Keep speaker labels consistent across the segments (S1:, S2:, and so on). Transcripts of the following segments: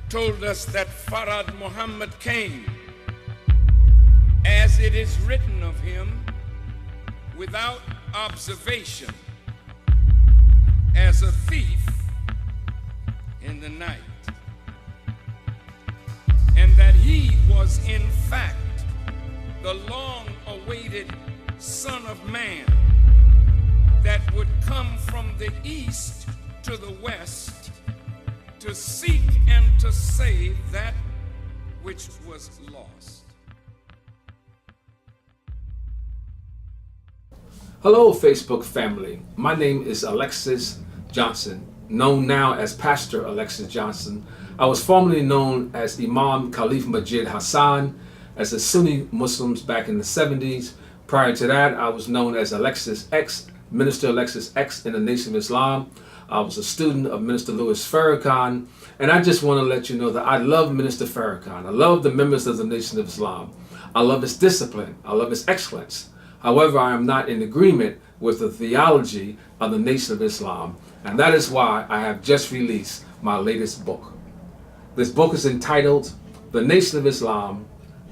S1: told us that Farad Muhammad came, as it is written of him, without observation, as a thief in the night, and that he was in fact the long-awaited Son of Man that would come from the east to the west to seek and to save that which was lost.
S2: Hello, Facebook family. My name is Alexis Johnson, known now as Pastor Alexis Johnson. I was formerly known as Imam Khalif Majid Hassan as the Sunni Muslims back in the 70s. Prior to that, I was known as Alexis X, Minister Alexis X in the Nation of Islam. I was a student of Minister Louis Farrakhan, and I just want to let you know that I love Minister Farrakhan. I love the members of the Nation of Islam. I love his discipline. I love his excellence. However, I am not in agreement with the theology of the Nation of Islam, and that is why I have just released my latest book. This book is entitled The Nation of Islam,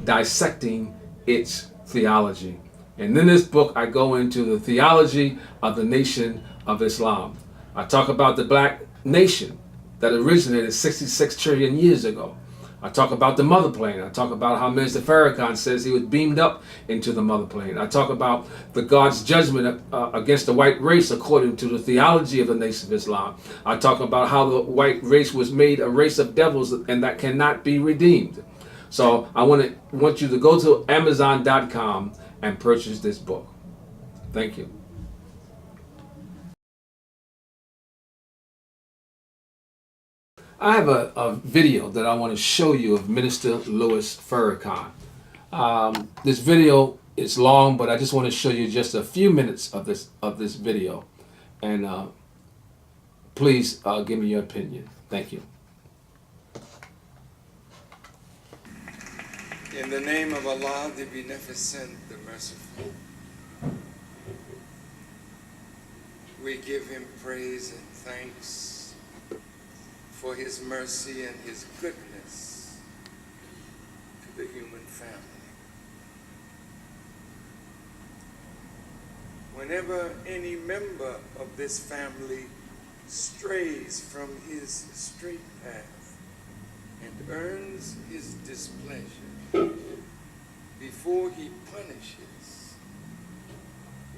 S2: Dissecting Its Theology. And in this book, I go into the theology of the Nation of Islam. I talk about the black nation that originated 66 trillion years ago. I talk about the mother plane. I talk about how Minister Farrakhan says he was beamed up into the mother plane. I talk about the God's judgment against the white race according to the theology of the Nation of Islam. I talk about how the white race was made a race of devils and that cannot be redeemed. So I want you to go to Amazon.com and purchase this book. Thank you. I have a video that I want to show you of Minister Louis Farrakhan. This video is long, but I just want to show you just a few minutes of this video. And please give me your opinion. Thank you.
S1: In the name of Allah, the Beneficent, the Merciful, we give him praise and thanks for his mercy and his goodness to the human family. Whenever any member of this family strays from his straight path and earns his displeasure, before he punishes,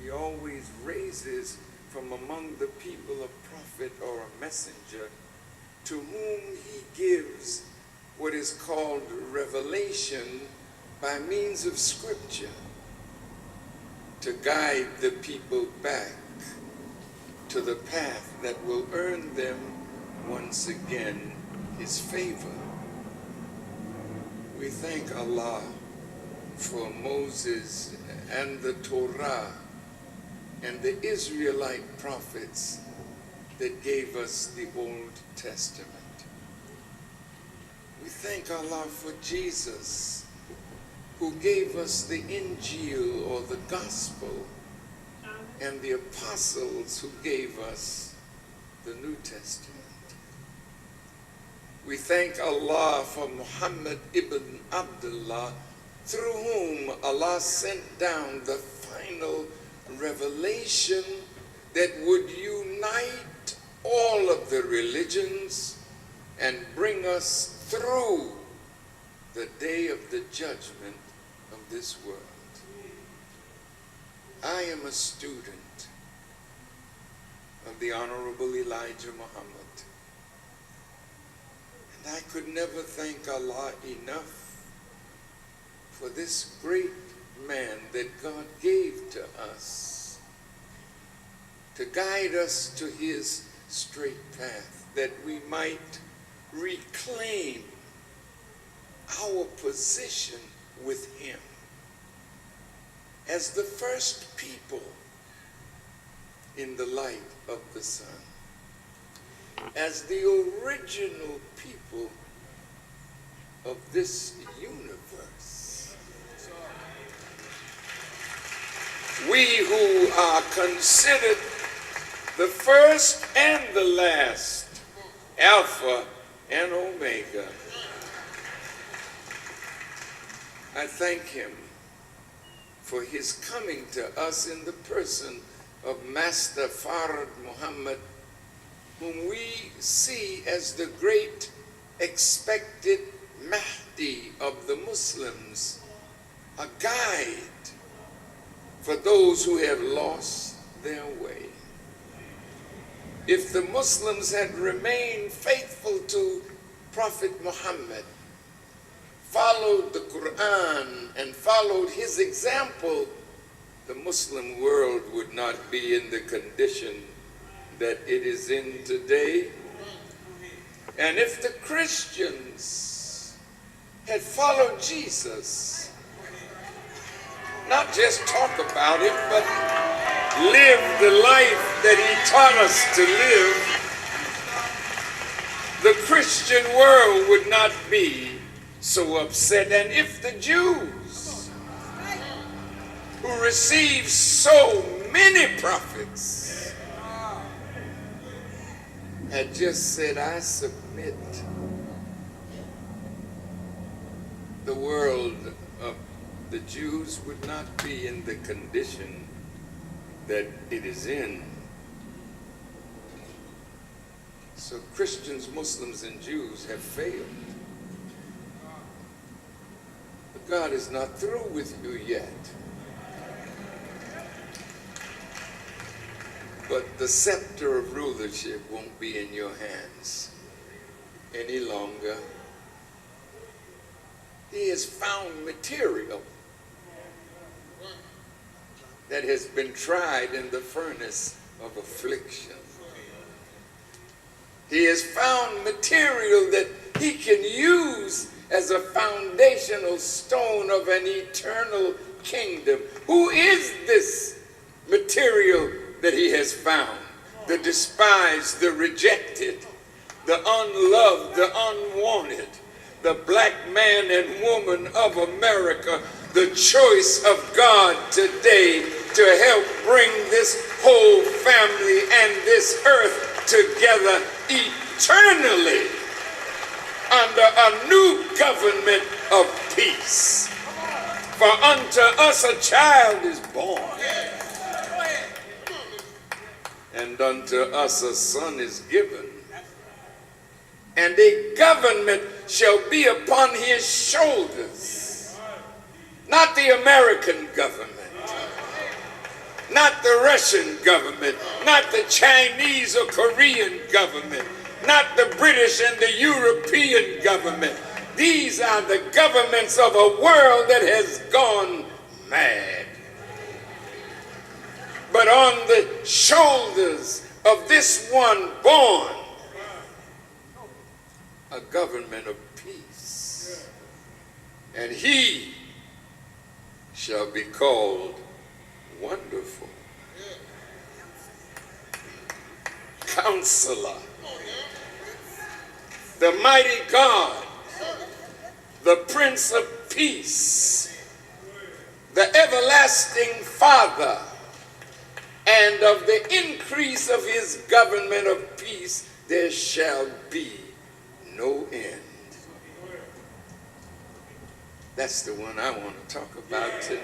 S1: he always raises from among the people a prophet or a messenger to whom he gives what is called revelation by means of scripture to guide the people back to the path that will earn them once again his favor. We thank Allah for Moses and the Torah and the Israelite prophets that gave us the Old Testament. We thank Allah for Jesus, who gave us the Injil, or the Gospel, and the apostles who gave us the New Testament. We thank Allah for Muhammad ibn Abdullah, through whom Allah sent down the final revelation that would unite all of the religions and bring us through the day of the judgment of this world. I am a student of the Honorable Elijah Muhammad, and I could never thank Allah enough for this great man that God gave to us to guide us to his straight path, that we might reclaim our position with him as the first people in the light of the sun, as the original people of this universe. We who are considered the first and the last, Alpha and Omega, I thank him for his coming to us in the person of Master Farad Muhammad, whom we see as the great expected Mahdi of the Muslims, a guide for those who have lost their way. If the Muslims had remained faithful to Prophet Muhammad, followed the Quran and followed his example, the Muslim world would not be in the condition that it is in today. And if the Christians had followed Jesus, not just talk about it, but live the life that he taught us to live, the Christian world would not be so upset. And if the Jews, who received so many prophets, had just said, I submit, the world of the Jews would not be in the condition that it is in. So Christians, Muslims, and Jews have failed. But God is not through with you yet. But the scepter of rulership won't be in your hands any longer. He has found material that has been tried in the furnace of affliction. He has found material that he can use as a foundational stone of an eternal kingdom. Who is this material that he has found? The despised, the rejected, the unloved, the unwanted, the black man and woman of America, the choice of God today to help bring this whole family and this earth together eternally under a new government of peace. For unto us a child is born, and unto us a son is given, and a government shall be upon his shoulders. Not the American government, not the Russian government, not the Chinese or Korean government, not the British and the European government. These are the governments of a world that has gone mad. But on the shoulders of this one born, a government of peace. And he shall be called Wonderful, Counselor, the Mighty God, the Prince of Peace, the Everlasting Father, and of the increase of his government of peace there shall be no end. That's the one I want to talk about tonight.